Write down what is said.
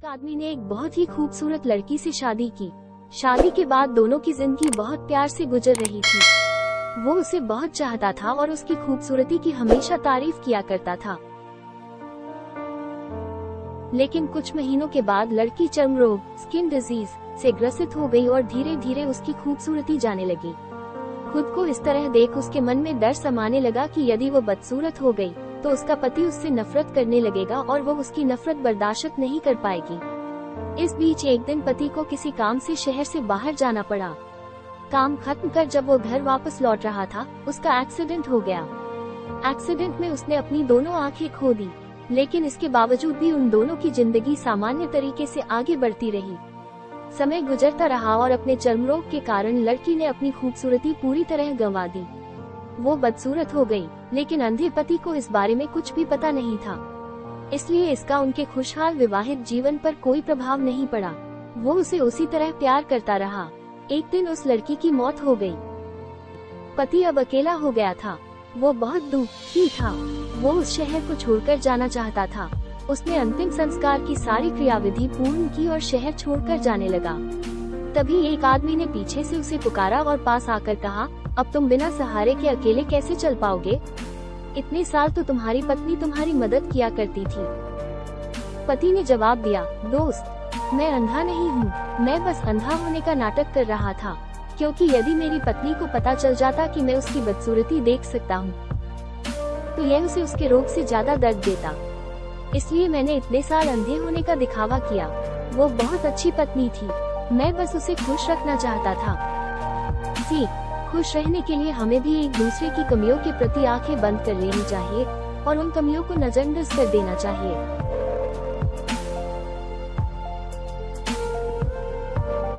एक आदमी ने एक बहुत ही खूबसूरत लड़की से शादी की। शादी के बाद दोनों की जिंदगी बहुत प्यार से गुजर रही थी। वो उसे बहुत चाहता था और उसकी खूबसूरती की हमेशा तारीफ किया करता था। लेकिन कुछ महीनों के बाद लड़की चर्म रोग स्किन डिजीज से ग्रसित हो गई और धीरे धीरे उसकी खूबसूरती जाने लगी। खुद को इस तरह देख उसके मन में डर समाने लगा कि यदि वो बदसूरत हो गई तो उसका पति उससे नफरत करने लगेगा और वो उसकी नफरत बर्दाश्त नहीं कर पाएगी। इस बीच एक दिन पति को किसी काम से शहर से बाहर जाना पड़ा। काम खत्म कर जब वो घर वापस लौट रहा था, उसका एक्सीडेंट हो गया। एक्सीडेंट में उसने अपनी दोनों आंखें खो दी, लेकिन इसके बावजूद भी उन दोनों की जिंदगी सामान्य तरीके से आगे बढ़ती रही। समय गुजरता रहा और अपने चर्म रोग के कारण लड़की ने अपनी खूबसूरती पूरी तरह गंवा दी। वो बदसूरत हो गई, लेकिन अंधे पति को इस बारे में कुछ भी पता नहीं था, इसलिए इसका उनके खुशहाल विवाहित जीवन पर कोई प्रभाव नहीं पड़ा। वो उसे उसी तरह प्यार करता रहा। एक दिन उस लड़की की मौत हो गई। पति अब अकेला हो गया था। वो बहुत दुखी था। वो उस शहर को छोड़कर जाना चाहता था। उसने अंतिम संस्कार की सारी क्रियाविधि पूर्ण की और शहर छोड़कर जाने लगा। तभी एक आदमी ने पीछे से उसे पुकारा और पास आकर कहा, अब तुम बिना सहारे के अकेले कैसे चल पाओगे? इतने साल तो तुम्हारी पत्नी तुम्हारी मदद किया करती थी। पति ने जवाब दिया, दोस्त, मैं अंधा नहीं हूँ, मैं बस अंधा होने का नाटक कर रहा था, क्योंकि यदि मेरी पत्नी को पता चल जाता कि मैं उसकी बदसूरती देख सकता हूँ, तो यह उसे उसके रोग से ज्यादा दर्द देता। इसलिए मैंने इतने साल अंधे होने का दिखावा किया। वो बहुत अच्छी पत्नी थी, मैं बस उसे खुश रखना चाहता था। सीख, खुश रहने के लिए हमें भी एक दूसरे की कमियों के प्रति आंखें बंद कर लेनी चाहिए और उन कमियों को नजरअंदाज कर देना चाहिए।